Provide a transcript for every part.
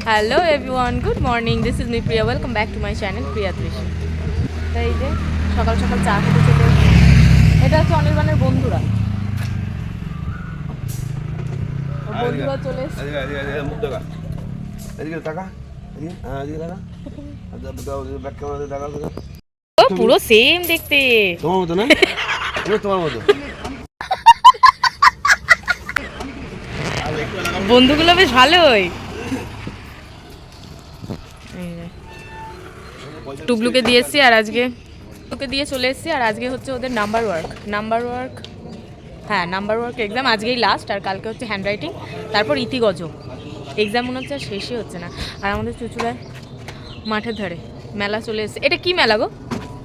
Hello everyone, good morning. This is me Priya. Welcome back to my channel Priya Drishya. তাই এই যে সকাল সকাল চা খেতে চলে, এটা হচ্ছে অনির্বাণের বন্ধুরা চলে এসেছে। পুরো সেম দেখতে, তোমার মতো না? তোমার মতো বন্ধুগুলো বেশ ভালোই। টুবলুকে দিয়ে এসছি আর আজকে ওকে দিয়ে চলে এসছি আর আজকে হচ্ছে ওদের নাম্বার ওয়ার্ক হ্যাঁ নাম্বার ওয়ার্ক এক্সাম আজকেই লাস্ট, আর কালকে হচ্ছে হ্যান্ড রাইটিং, তারপর ইতিগজ এক্সাম মনে হচ্ছে আর শেষই হচ্ছে না। আর আমাদের চুচুড়ায় মাঠের ধারে মেলা চলে এসছে। এটা কি মেলা গো?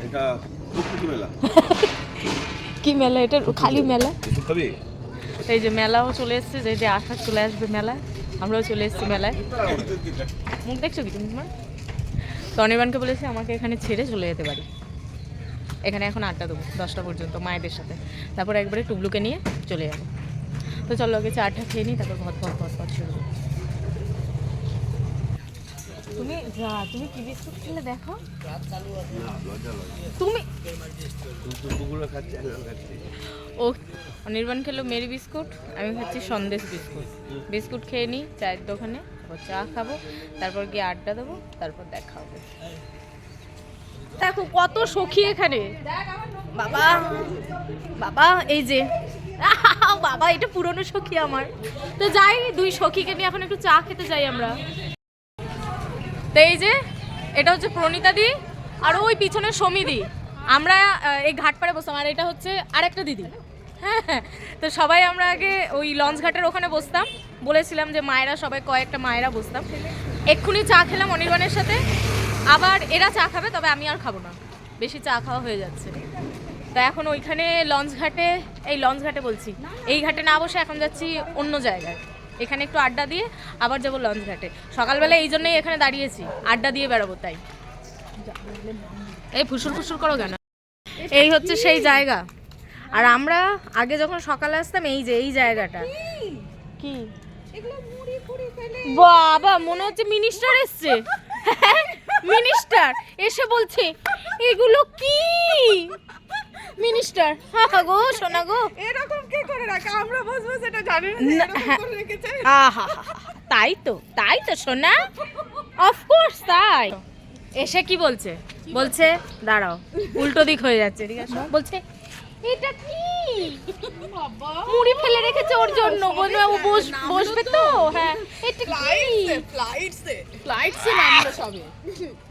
এটা প্রকৃতি মেলা। কি মেলা এটা? খালি মেলা। এই যে মেলাও চলে এসছে, যে আশা চলে আসবে মেলায়, আমরাও চলে এসেছি মেলায়। মুখ দেখছো কি তুমি তোমার? তো অনির্বাণকে বলেছি আমাকে এখানে ছেড়ে চলে যেতে পারি, এখানে এখন আড্ডা দেবো 10টা পর্যন্ত মায়েদের সাথে, তারপর একবারে টুবলুকে নিয়ে চলে যাবো। তো চলো আগে চাটা খেয়ে নিই, তারপর ভট শুরু। তুমি কি বিস্কুট খেলে দেখো তুমি। ও অনির্বাণ খেলো মেরি বিস্কুট, আমি খাচ্ছি সন্দেশ বিস্কুট খেয়ে নিই চায়ের দোকানে, তারপর চা খাবো, তারপর গিয়ে আড্ডা দেবো, তারপর দেখা হবে। দেখো কত সখী এখানে, বাবা এই যে বাবা, এটা পুরনো সখী আমার। তো যাই, দুই সখীকে নিয়ে এখন একটু চা খেতে যাই আমরা। তো এই যে এটা হচ্ছে প্রণীতা দি আর ওই পিছনে সমিদি, আমরা এই ঘাটপাড়ে বসতাম, আর এটা হচ্ছে আরেকটা দিদি। হ্যাঁ, তো সবাই আমরা আগে ওই লঞ্চ ঘাটের ওখানে বসতাম, বলেছিলাম যে মায়েরা সবাই কয়েকটা মায়েরা বসতাম। এক্ষুনি চা খেলাম অনির্বাণের সাথে, আবার এরা চা খাবে, তবে আমি আর খাবো না, বেশি চা খাওয়া হয়ে যাচ্ছে। তা এখন ওইখানে লঞ্চ ঘাটে বলছি, এই ঘাটে না বসে এখন যাচ্ছি অন্য জায়গায়, এখানে একটু আড্ডা দিয়ে আবার যাবো লঞ্চ ঘাটে। সকালবেলা এই জন্যই এখানে দাঁড়িয়েছি, আড্ডা দিয়ে বেরোবো তাই। এই ফুসুর করো কেন? এই হচ্ছে সেই জায়গা, আর আমরা আগে যখন সকালে আসতাম এই জায়গাটা কি বাবা, মনে হচ্ছে মিনিস্টার এসছে। মিনিস্টার এসে বলছে এগুলো কি মিনিস্টার। হ্যাঁ গো শোনা গো, এরকম কি করে রাখা, আমরা বসবো সেটা জানি না, এরকম করে রেখেছে। তাই তো শোনা, অফকোর্স তাই। এসে কি বলছে দাঁড়াও, উল্টো দিক হয়ে যাচ্ছে, ঠিক আছে, বলছে এটা কি বাবা, মুড়ি ফেলে রেখেছে ওর জন্য, বলবে ও বসবে তো। হ্যাঁ এটা ফ্লাইটসে নামলো সবে।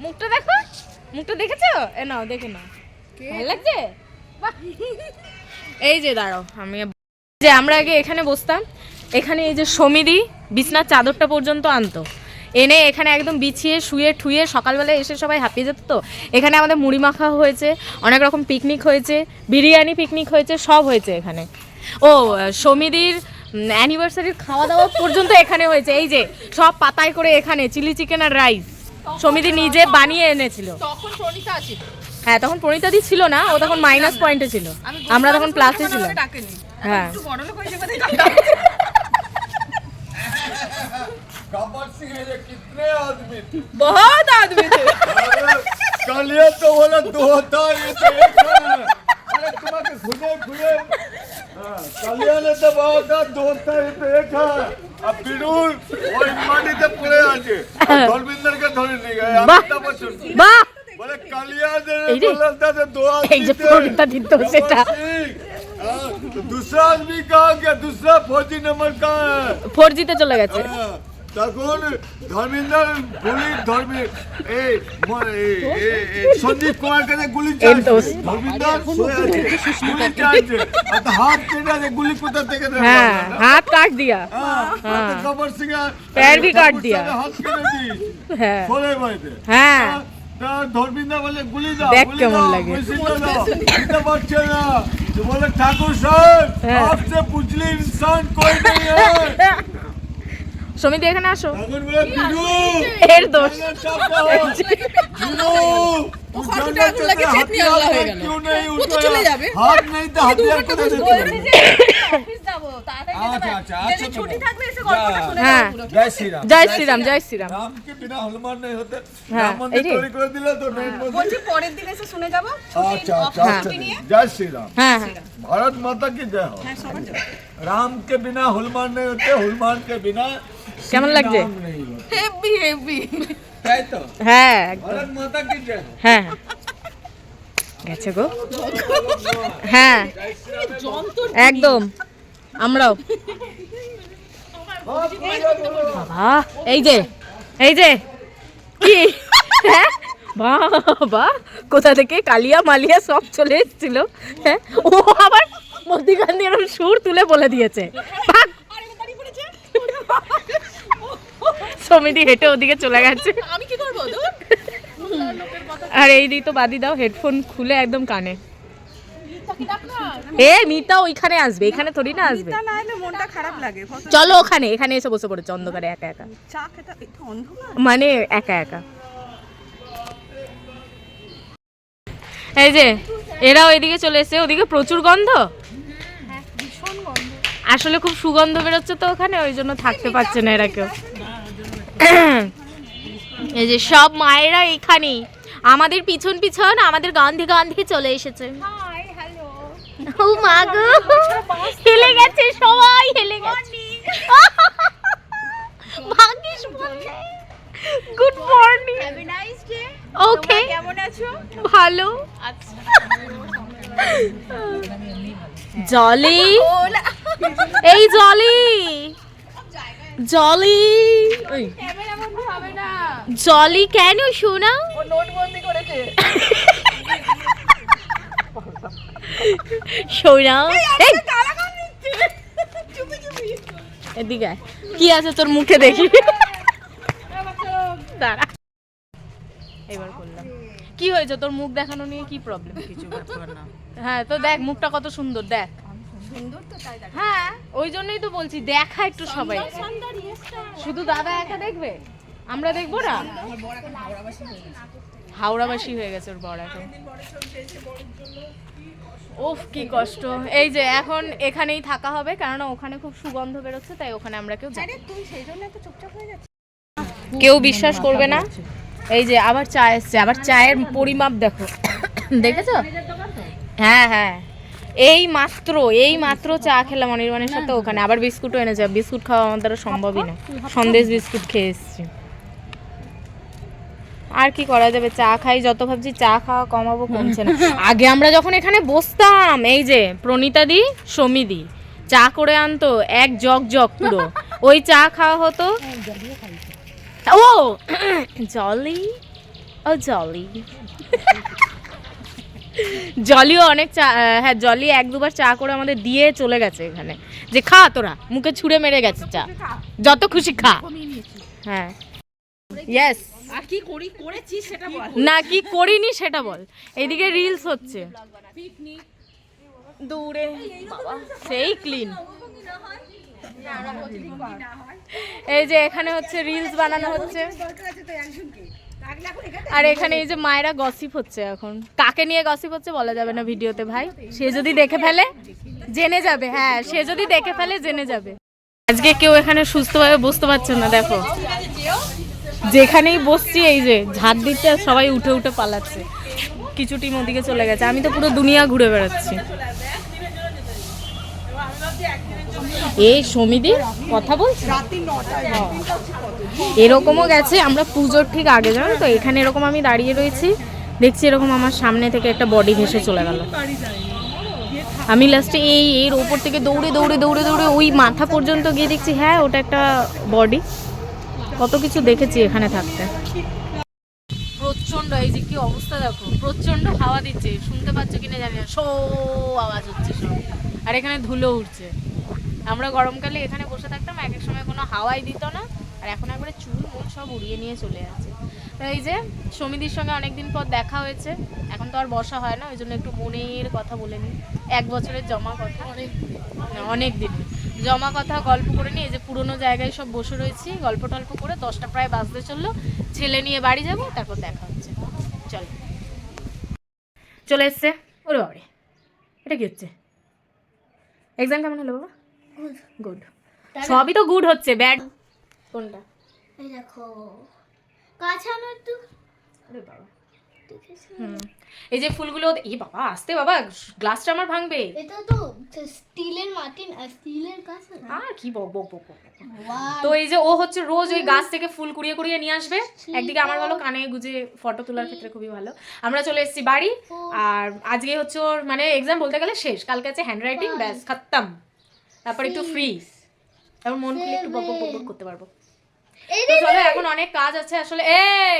মুখটা দেখেছো? এ নাও দেখে নাও, ভালো লাগছে। এই যে দাঁড়াও, আমরা আগে এখানে বসতাম, এখানে এই যে সমিদি বিছনার চাদরটা পর্যন্ত আনতো, এনে এখানে একদম বিছিয়ে শুয়ে ঠুয়ে সকালবেলায় এসে সবাই হাঁপিয়ে যেত। তো এখানে আমাদের মুড়ি মাখা হয়েছে, অনেক রকম পিকনিক হয়েছে, বিরিয়ানি পিকনিক হয়েছে, সব হয়েছে এখানে। ও সমিদির অ্যানিভার্সারির খাওয়া দাওয়া পর্যন্ত এখানে হয়েছে। এই যে সব পাতায় করে এখানে চিলি চিকেন আর রাইস সমিদি নিজে বানিয়ে এনেছিল। তখন প্রণীতা আছে। হ্যাঁ তখন প্রণীতা দি ছিল না, ও তখন মাইনাস পয়েন্টে ছিল, আমরা তখন প্লাসে ছিলাম। হ্যাঁ गब्बर सिंह ये कितने आदमी थे? बहुत आदमी थे। कालिया तो बोला दो होता ये तो एक है। अरे तुम्हारे खुदे कालिया ने तो बहुत दो होता ये तो एक है। अब बिडूर और इमानी तो पूरे आजे धर्मेंद्र के धोने नहीं गए, अमिताभ बच्चन वाह बोले कालिया ने बोला था दो आदमी थे। প্রণীতা দি তো সেটা तो दूसरा आदमी कहाँ गया? दूसरा फौजी नंबर कहाँ है? 4G তে চলে গেছে। তখন ধর্মেন্দ্র সঞ্জীব কুমার কাছে গুলি চালাচ্ছে, ধর্মেন্দ্র গুলি চালাচ্ছে, হাত কেটে গুলি কোথা থেকে हाथ काट दिया, গব্বর সিং पैर भी काट दिया, হাত কেটে দিই হ্যাঁ ফলে বাড়িতে। হ্যাঁ ধর্মেন্দ্র বলে গুলি দাও, দেখ কেমন লাগে। দিতে পারছে না, তো বলে ঠাকুর সাহেব आपसे बुझली इंसान कोई नहीं है। সমিতি এখানে আসো, ঠাকুর বলে বিডু এর দোষ বিডু क्यों नहीं उठ चले जाबे हाथ नहीं तो हाथ অফিস যাব, তার আচ্ছা আচ্ছা যে আচ্ছা ছুটি থাকলে এসে যা। গল্পটা শুনে হ্যাঁ। যাবো। জয় শ্রীরাম জয় শ্রীরাম, জয় শ্রীরাম। রাম के बिना हनुमान नहीं होते हाँ, राम मंदिर এই রে। तैयारी করে দিলে তো নেই বলছি পরের দিন এসে শুনে যাবো अच्छा अच्छा हाँ। अच्छा जय श्री राम হ্যাঁ হ্যাঁ भारत माता की जय हो হ্যাঁ সবার জন্য राम के बिना हनुमान नहीं होते हनुमान के बिना কেমন লাগছে? राम नहीं होते হেভি হেভি তাই তো হ্যাঁ একদম। भारत माता की जय हो হ্যাঁ হ্যাঁ। গেছে গো হ্যাঁ একদম আমরাও বাবা এই যে কি হ্যাঁ বাবা কোথা থেকে কালিয়া মালিয়া সব চলে এসেছিল হ্যাঁ ও আবার মধ্যিখান দিয়ে এরকম সুর তুলে বলে দিয়েছে ভাগ। সমিতি হেঁটে ওদিকে চলে গেছে আমি কি করবো আর এই দিই তো বাদি দাও হেডফোন খুলে একদম কানে এ মিতা ওইখানে আসবে এখানে থোড়ি না আসবে তা না এলে মনটা খারাপ লাগে চলো এখানে এসে বসে পড়েছে অন্ধকারে একা একা চা খেতে একটু অন্ধকার মানে একা একা এই যে এরাও এদিকে চলে এসে ওদিকে প্রচুর গন্ধ আসলে খুব সুগন্ধ বেরোচ্ছে তো ওখানে ওই জন্য থাকতে পারছে না এরা কেউ এই যে সব মায়েরা এখানেই আমাদের পিছন পিছন আমাদের গন্ধে চলে এসেছে ও মা গো হেলে গেছে সবাই হেলে গেছে ভাগ্যিস বললে good morning have a nice day okay কেমন আছো ভালো জলি এই জলি ক্যামেরা বন্ধ হবে না জলি কেন শোনা ও নোটবন্দি করেছে শোনা এই কালাকান নিচ্ছে চুপি চুপি এদিকে আয়। কি আছে তোর মুখে দেখি দাঁড়া এবার করলাম কি হয়েছে তোর মুখ দেখানো নিয়ে কি প্রবলেম কিছু ব্যাপার না হ্যাঁ তো দেখ মুখটা কত সুন্দর দেখ সুন্দর তো তাই দেখো হ্যাঁ ওই জন্যই তো বলছি দেখা একটু সবাই শুধু দাদা একা দেখবে আমরা দেখবো না হাওড়াবাসী হয়ে গেছে ওর বড় এখন উফ কি কষ্ট এই যে এখন এখানেই থাকা হবে কারণ ওখানে খুব সুগন্ধ বেরোচ্ছে তাই ওখানে আমরা কেউ যাই আরে তুই সেই জন্য এত চুপচাপ হয়ে যাচ্ছিস কেউ বিশ্বাস করবে না এই যে আবার চা এসছে আবার চায়ের পরিমাপ দেখো দেখেছো হ্যাঁ হ্যাঁ এই মাত্র চা খেলাম অনির্বাণের সাথে ওখানে আবার বিস্কুটও এনেছে বিস্কুট খাওয়া আমার দ্বারা সম্ভবই না সন্দেশ বিস্কুট খেয়ে এসছি আর কি করা যাবে চা খাই যত ভাবছি চা খাওয়া কমাবো কমছে না আগে আমরা যখন এখানে বসতাম এই যে প্রণীতা দি সমিদি চা করে আনতো এক জগ পুরো ওই চা খাওয়া হতো ও জলি ও জলি জলিও অনেক চা হ্যাঁ জলি এক দুবার চা করে আমাদের দিয়ে চলে গেছে এখানে যে খা তোরা মুখে ছুঁড়ে মেরে গেছে চা যত খুশি খা হ্যাঁ ইয়েস আর কি করেছিস সেটা বল না কি করিনি সেটা বল এইদিকে রিলস হচ্ছে দূরে বাবা সেই ক্লিন এই যে এখানে হচ্ছে রিলস বানানো হচ্ছে দরকার আছে তো একজনকে লাগলে এখন এখানে আর এখানে এই যে মায়েরা গসিপ হচ্ছে এখন কাকে নিয়ে গসিপ হচ্ছে বলা যাবে না ভিডিওতে ভাই সে যদি দেখে ফেলে জেনে যাবে হ্যাঁ সে যদি দেখে ফেলে জেনে যাবে আজকে কেউ এখানে সুস্থভাবে বসতে পারছে না দেখো যেখানেই বসছি এই যে ঝাড় দিতে সবাই উঠে উঠে পালাচ্ছে কিছু টিম ওদিকে চলে গেছে আমি তো পুরো দুনিয়া ঘুরে বেড়াচ্ছি এই সমিতি কথা বলছি রাত্রি 9টায় এরকমও গেছে আমরা পুজোর ঠিক আগে জানো তো এখানে এরকম আমি দাঁড়িয়ে রয়েছি দেখছি এরকম আমার সামনে থেকে একটা বডি ভেসে চলে গেল আমি লাস্টে এর ওপর থেকে দৌড়ে দৌড়ে দৌড়ে দৌড়ে ওই মাথা পর্যন্ত গিয়ে দেখছি হ্যাঁ ওটা একটা বডি কত কিছু দেখেছি এখানে থাকতে প্রচন্ড এই যে কি অবস্থা দেখো প্রচন্ড হাওয়া দিচ্ছে শুনতে পাচ্ছ কিনা জানি না শো আওয়াজ হচ্ছে সব আর এখানে ধুলো উঠছে আমরা গরমকালে এখানে বসে থাকতাম এক এক সময় কোনো হাওয়াই দিত না আর এখন একবারে চুল মুল সব উড়িয়ে নিয়ে চলে যাচ্ছে তো এই যে সমিতির সঙ্গে অনেকদিন পর দেখা হয়েছে এখন তো আর বসা হয় না ওই জন্য একটু মনের কথা বলে নিই 1 বছরের জমা কথা অনেক দিন জমা কথা গল্প করে নিয়ে এই যে পুরোনো জায়গায় সব বসে রয়েছি গল্প টল্প করে 10টা প্রায় বাজতে চললো ছেলে নিয়ে বাড়ি যাব তারপর দেখা হচ্ছে চলে এসছে ওরে বাবারে এটা কি হচ্ছে এক্সাম কেমন হলো বাবা গুড, সবই তো গুড হচ্ছে, ব্যাড কোনটা? এই দেখো কাছানো একটু আরে বাবা, দেখেছো এই যে ফুলগুলো, এই বাবা আস্তে বাবা, গ্লাসটা আমার ভাঙবে। এটা তো স্টিলের মাটি না, স্টিলের কাজ না। আর কি বক বক বক বক। One, তো এই যে ও হচ্ছে রোজ ওই গাছ থেকে ফুল কুড়িয়ে কুড়িয়ে নিয়ে আসবে। একদিকে আমার ভালো, কানে গুজে ফটো তোলার ক্ষেত্রে খুবই ভালো। আমরা চলে এসেছি বাড়ি, আর আজকে হচ্ছে ওর মানে এক্সাম বলতে গেলে শেষ, কালকে আছে হ্যান্ড রাইটিং, ব্যাস খতম। তারপর একটু ফ্রি, তারপর মন খুলে একটু বক বক বক বক করতে পারবো। তো চলো, এখন অনেক কাজ আছে আসলে, এই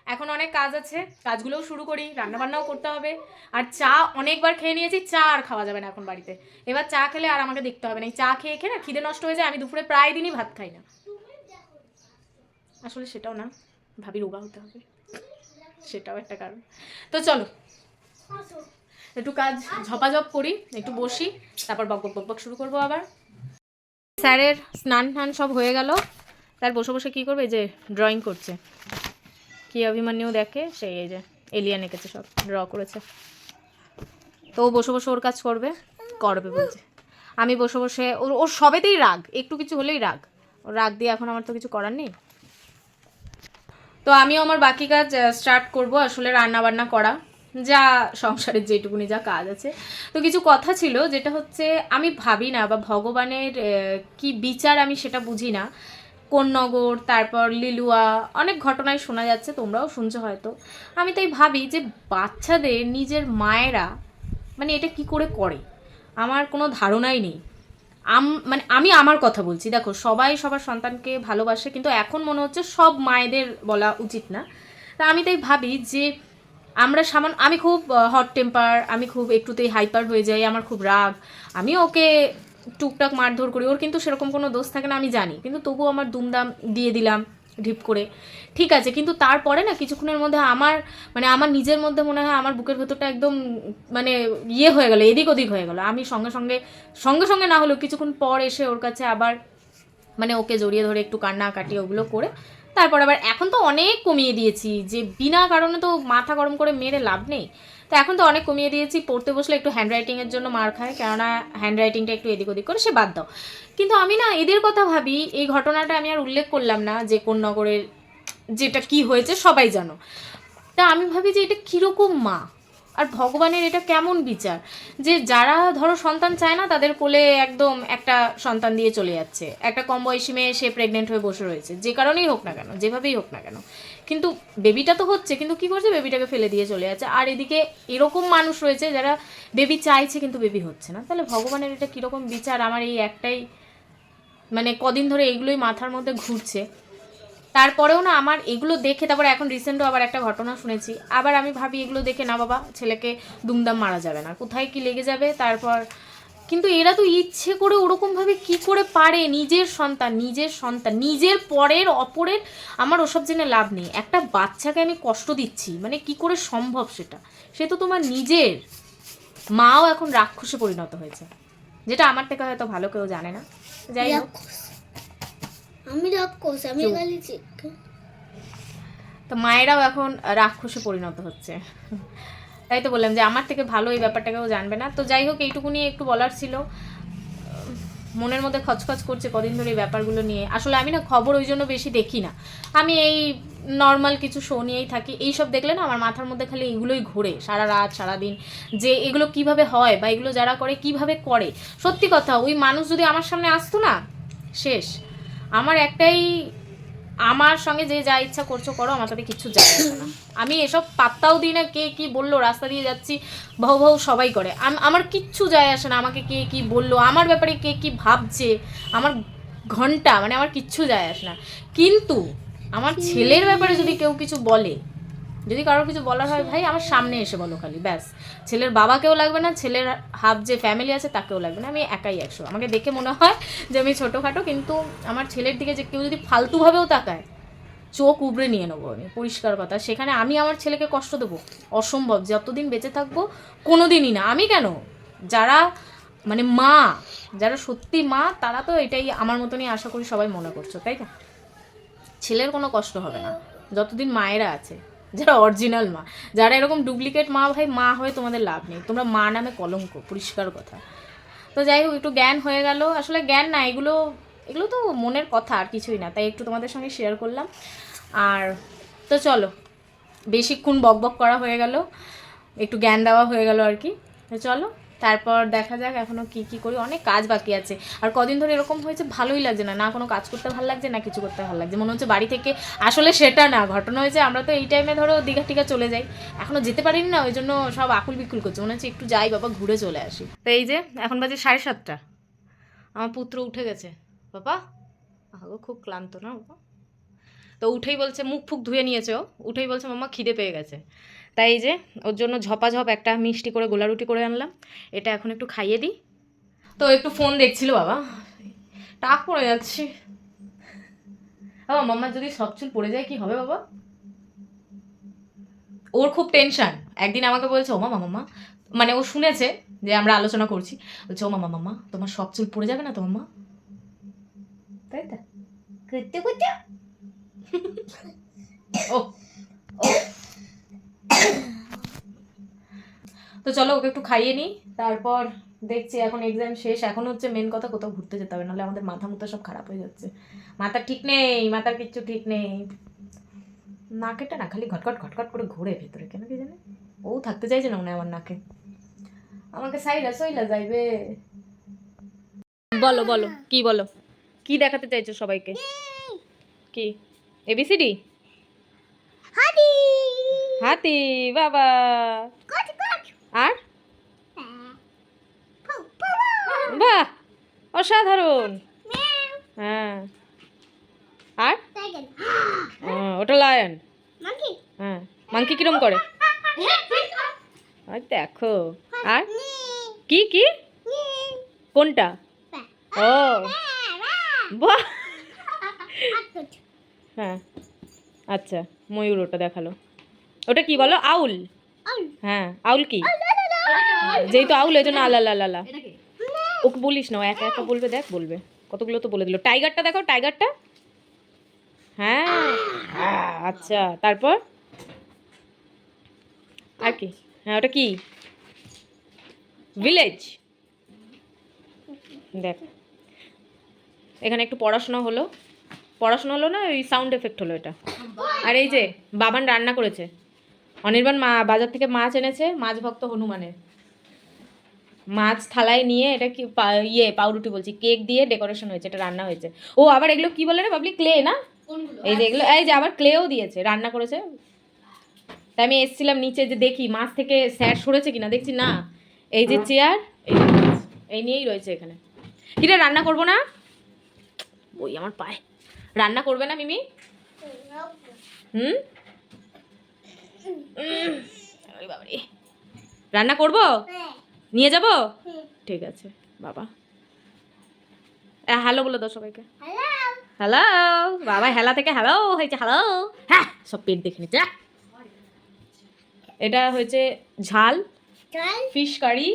এখন অনেক কাজ আছে, কাজগুলোও শুরু করি, রান্না বান্নাও করতে হবে। আর চা অনেকবার খেয়ে নিয়েছি, চা আর খাওয়া যাবে না এখন বাড়িতে। এবার চা খেলে আর আমাকে দেখতে হবে না, এই চা খেয়ে খেয়ে না খিদে নষ্ট হয়ে যায়, আমি দুপুরে প্রায় দিনই ভাত খাই না। আসলে সেটাও না, ভাবি রোগা হতে হবে, সেটাও একটা কারণ। তো চলো একটু কাজ ঝপাঝপ করি, একটু বসি, তারপর বক বক বক বক শুরু করবো আবার। স্যারের স্নান টান সব হয়ে গেল, তার বসে বসে কী করবে, যে ড্রয়িং করছে। কি অভিমান্যু দেখে, সেই এই যে এলিয়ান এঁকেছে, সব ড্র করেছে। তো ও বসে বসে ওর কাজ করবে বলছে। আমি বসে বসে ওর সবেতেই রাগ, একটু কিছু হলেই রাগ, ওর রাগ দিয়ে এখন আমার তো কিছু করার নেই। তো আমিও আমার বাকি কাজ স্টার্ট করব, আসলে রান্না বান্না করা, যা সংসারের যেটুকুনি যা কাজ আছে। তো কিছু কথা ছিল, যেটা হচ্ছে আমি ভাবি না, বা ভগবানের কি বিচার আমি সেটা বুঝি না। কোন্নগর, তারপর লিলুয়া, অনেক ঘটনায় শোনা যাচ্ছে, তোমরাও শুনছো হয়তো। আমি তাই ভাবি যে বাচ্চাদের নিজের মায়েরা মানে এটা কি করে করে, আমার কোনো ধারণাই নেই। মানে আমি আমার কথা বলছি, দেখো সবাই সবার সন্তানকে ভালোবাসে, কিন্তু এখন মনে হচ্ছে সব মায়েদের বলা উচিত না। তা আমি তাই ভাবি যে আমরা আমি খুব হট টেম্পার, আমি খুব একটুতেই হাইপার হয়ে যাই, আমার খুব রাগ, আমি ওকে টুকটাক মারধর করি, ওর কিন্তু সেরকম কোনো দোষ থাকে না আমি জানি, কিন্তু তবুও আমার দুমদাম দিয়ে দিলাম ঢিপ করে, ঠিক আছে। কিন্তু তারপরে না কিছুক্ষণের মধ্যে আমার নিজের মধ্যে মনে হয় আমার বুকের ভেতরটা একদম মানে ইয়ে হয়ে গেল, এদিক ওদিক হয়ে গেল। আমি সঙ্গে সঙ্গে না হলেও কিছুক্ষণ পর এসে ওর কাছে আবার মানে ওকে জড়িয়ে ধরে একটু কান্নাকাটি ওগুলো করে, তারপর আবার এখন তো অনেক কমিয়ে দিয়েছি, যে বিনা কারণে তো মাথা গরম করে মেরে লাভ নেই। তো এখন তো অনেক কমিয়ে দিয়েছি, পড়তে বসলে একটু হ্যান্ডরাইটিংয়ের জন্য মার খায়, কেননা হ্যান্ডরাইটিংটা একটু এদিক ওদিক করে, সে বাদ দাও। কিন্তু আমি না এদের কথা ভাবি, এই ঘটনাটা আমি আর উল্লেখ করলাম না, যে কোন নগরের যেটা কি হয়েছে সবাই জানো। তা আমি ভাবি যে এটা কীরকম মা, আর ভগবানের এটা কেমন বিচার, যে যারা ধরো সন্তান চায় না তাদের কোলে একদম একটা সন্তান দিয়ে চলে যাচ্ছে, একটা কম বয়সী মেয়ে সে প্রেগনেন্ট হয়ে বসে রয়েছে, যে কারণেই হোক না কেন, যেভাবেই হোক না কেন, কিন্তু বেবিটা তো হচ্ছে, কিন্তু কি করছে, বেবিটাকে ফেলে দিয়ে চলে যাচ্ছে। আর এদিকে এরকম মানুষ রয়েছে যারা বেবি চাইছে কিন্তু বেবি হচ্ছে না। তাহলে ভগবানের এটা কীরকম বিচার, আমার এই একটাই মানে কদিন ধরে এইগুলোই মাথার মধ্যে ঘুরছে। তারপরেও না আমার এগুলো দেখে, তারপরে এখন রিসেন্টও আবার একটা ঘটনা শুনেছি, আবার আমি ভাবি এগুলো দেখে না বাবা, ছেলেকে দুমদাম মারা যাবে না, কোথায় কি লেগে যাবে। তারপর কিন্তু এরা তো ইচ্ছে করে ওরকমভাবে কি করে পারে, নিজের সন্তান নিজের পরের অপরের, আমার ওসব জেনে লাভ নেই। একটা বাচ্চাকে আমি কষ্ট দিচ্ছি, মানে কি করে সম্ভব সেটা, সে তো তোমার নিজের মাও এখন রাক্ষসে পরিণত হয়েছে, যেটা আমার থেকে হয়তো ভালো কেউ জানে না। যাই হোক, আমি রাক্ষস, আমি খালি তো মায়েরাও এখন রাক্ষসে পরিণত হচ্ছে। তাই তো বললাম যে আমার থেকে ভালো এই ব্যাপারটাকেও জানবে না। তো যাই হোক, এইটুকুনি একটু বলার ছিল, মনের মধ্যে খচখচ করছে কদিন ধরে এই ব্যাপারগুলো নিয়ে। আসলে আমি না খবর ওই জন্য বেশি দেখি না, আমি এই নর্মাল কিছু শো নিয়েই থাকি। এইসব দেখলে না আমার মাথার মধ্যে খালি এগুলোই ঘোরে সারা রাত সারাদিন, যে এগুলো কিভাবে হয় বা এগুলো যারা করে কিভাবে করে। সত্যি কথা, ওই মানুষ যদি আমার সামনে আসতো না, শেষ। আমার একটাই, আমার সঙ্গে যে যা ইচ্ছা করছো করো, আমার তাতে কিচ্ছু যায় আসে না। আমি এসব পাত্তাও দিই না, কে কি বললো, রাস্তা দিয়ে যাচ্ছি ভাউ ভাউ সবাই করে, আমার কিচ্ছু যায় আসে না। আমাকে কে কি বললো, আমার ব্যাপারে কে কি ভাবছে, আমার ঘন্টা মানে আমার কিচ্ছু যায় আসে না। কিন্তু আমার ছেলের ব্যাপারে যদি কেউ কিছু বলে, যদি কারোর কিছু বলার হয়, ভাই আমার সামনে এসে বলো খালি, ব্যাস। ছেলের বাবাকেও লাগবে না, ছেলের হাফ যে ফ্যামিলি আছে তাকেও লাগবে না, আমি একাই 100। আমাকে দেখে মনে হয় যে আমি ছোটোখাটো, কিন্তু আমার ছেলের দিকে যে কেউ যদি ফালতুভাবেও তাকায়, চোখ উবড়ে নিয়ে নেবো আমি, পরিষ্কার কথা। সেখানে আমি আমার ছেলেকে কষ্ট দেবো? অসম্ভব, যতদিন বেঁচে থাকবো কোনো দিনই না। আমি কেন, যারা মানে মা, যারা সত্যি মা, তারা তো এটাই আমার মতনই আশা করি সবাই মনে করছো, তাই না? ছেলের কোনো কষ্ট হবে না যতদিন মায়েরা আছে, যারা অরিজিনাল মা। যারা এরকম ডুপ্লিকেট মা, ভাই মা হয়ে তোমাদের লাভ নেই, তোমরা মা নামে কলঙ্ক, পরিষ্কার কথা। তো যাই হোক একটু জ্ঞান হয়ে গেল, আসলে জ্ঞান না, এগুলো এগুলো তো মনের কথা আর কিছুই না, তাই একটু তোমাদের সঙ্গে শেয়ার করলাম। আর তো চলো, বেশিক্ষণ বক বক করা হয়ে গেল, একটু জ্ঞান দেওয়া হয়ে গেল আর কি। তো চলো তারপর দেখা যাক এখনও কি করি, অনেক কাজ বাকি আছে। আর কদিন ধরে এরকম হয়েছে, ভালোই লাগছে না, না কোনো কাজ করতে ভালো লাগছে না কিছু করতে ভালো লাগছে, মনে হচ্ছে বাড়ি থেকে, আসলে সেটা না, ঘটনা হয়েছে আমরা তো এই টাইমে ধরো দীঘা টিঘা চলে যাই, এখনও যেতে পারিনি না, ওই জন্য সব আকুল বিকুল করছে, মনে হচ্ছে একটু যাই বাবা ঘুরে চলে আসি। তো এই যে এখন বাজে 7:30, আমার পুত্র উঠে গেছে। বাবা আগো খুব ক্লান্ত না বাবা, তো উঠেই বলছে, মুখ ফুক ধুয়ে নিয়েছে ও, উঠেই বলছে মাম্মা খিদে পেয়ে গেছে। তাই এই যে ওর জন্য ঝপাঝপ একটা মিষ্টি করে গোলা রুটি করে আনলাম, এটা এখন একটু খাইয়ে দিই। তো একটু ফোন দেখছিল বাবা, টাক পড়ে যাচ্ছে। বাবা মাম্মার যদি সব চুল পড়ে যায় কি হবে বাবা? ওর খুব টেনশন। একদিন আমাকে বলছে, ও মামা মাম্মা, মানে ও শুনেছে যে আমরা আলোচনা করছি, বলছে ও মামা মাম্মা তোমার সব চুল পড়ে যাবে না তো মাম্মা? তাই তো করতে করতে ও ও তো চলো ওকে একটু খাইয়ে নিই, তারপর দেখছি, এখন এক্সাম শেষ, এখন হচ্ছে মেন কথা কোথাও ঘুরতে যেতে হবে, নাহলে আমাদের মাথা মুথা সব খারাপ হয়ে যাচ্ছে, মাথা ঠিক নেই, মাথার কিচ্ছু ঠিক নেই, নাকেটা না খালি ঘটঘট ঘটঘট করে ঘোরে ভেতরে, কেন কি জানে, ও থাকতে চাইছে না মনে হয় আমার নাকে, আমাকে সাইলা সইলা যাইবে। বলো বলো কি বলো, কি দেখাতে চাইছো সবাইকে? কি এবিসিডি? হাতি হাতি, বাবা, আর বাহ অসাধারণ, হ্যাঁ, আর ওটা লায়ন, হ্যাঁ, মাংকি কিরম করে, আর দেখো, আর কি কি কোনটা, ও বাহ, হ্যাঁ আচ্ছা, ময়ূর ওটা দেখালো, ওটা কি বলো, আউল, হ্যাঁ আউল কি, যেহেতু আউল এই জন্য আলা লা লা, ওকে বলিস না, ও একা একা বলবে, দেখ বলবে, কতগুলো তো বলে দিল। টাইগারটা দেখো, টাইগারটা, হ্যাঁ আচ্ছা, তারপর আর কি, হ্যাঁ ওটা কি, ভিলেজ, দেখ এখানে একটু পড়াশোনা হলো না, ওই সাউন্ড এফেক্ট হলো এটা। আর এই যে বাবান রান্না করেছে, অনির্বাণ বাজার থেকে মাছ এনেছে, মাছ ভক্ত হনুমানের, মাছ থালায় নিয়ে, এটা কি পাউরুটি বলছি, কেক দিয়ে ডেকোরেশন হয়েছে, এটা রান্না হয়েছে। ও আবার এগুলো কি বলে রে বাবলি, ক্লে না, এই যে এগুলো, এই যে আবার ক্লেও দিয়েছে, রান্না করেছে। তাই আমি এসেছিলাম নিচে যে দেখি মাছ থেকে স্যার সরেছে কিনা, দেখছি না, এই যে চেয়ার, এই নিয়েই রয়েছে এখানে। কিরে রান্না করবো না, ওই আমার পায়ে, রান্না করবে না মিমি? বাবারে, রান্না করবো, নিয়ে যাব, ঠিক আছে বাবা। হ্যালো বলে দাও সবাইকে, হ্যালো, বাবা হেলা থেকে হ্যালো হয়েছে, হ্যালো, হ্যাঁ সব পেট দেখে নিচ্ছে। এটা হয়েছে ঝাল ফিশ কারি,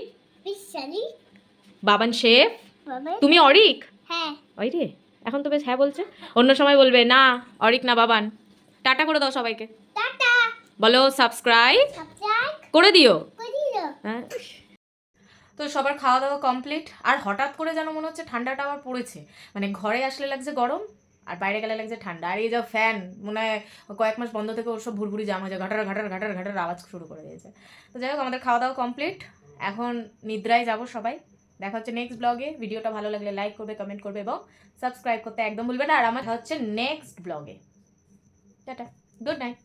বাবান শেফ, তুমি অরিক, ওই রে এখন তো বেশ হ্যাঁ বলছে, অন্য সময় বলবে না অরিক না বাবান। টাটা করে দাও সবাইকে, বলো সাবস্ক্রাইব করে দিও, হ্যাঁ। তো সবার খাওয়া দাওয়া কমপ্লিট, আর হঠাৎ করে যেন মনে হচ্ছে ঠান্ডাটা আবার পড়েছে, মানে ঘরে আসলে লাগছে গরম, আর বাইরে গেলে লাগছে ঠান্ডা, আর এই যা ফ্যান মনে হয় কয়েক মাস বন্ধ থেকে ওর সব ভুরভুরি জাম হয়ে যায়, ঘাটার ঘাটার ঘাটার ঘাটার আওয়াজ শুরু করে দিয়েছে। তো যাই হোক আমাদের খাওয়া দাওয়া কমপ্লিট, এখন নিদ্রায় যাব সবাই। দেখা হচ্ছে নেক্সট ব্লগে, ভিডিওটা ভালো লাগলে লাইক করবে, কমেন্ট করবে এবং সাবস্ক্রাইব করতে একদম ভুলবে না, আর আমার হচ্ছে নেক্সট ব্লগে। Tata, good night.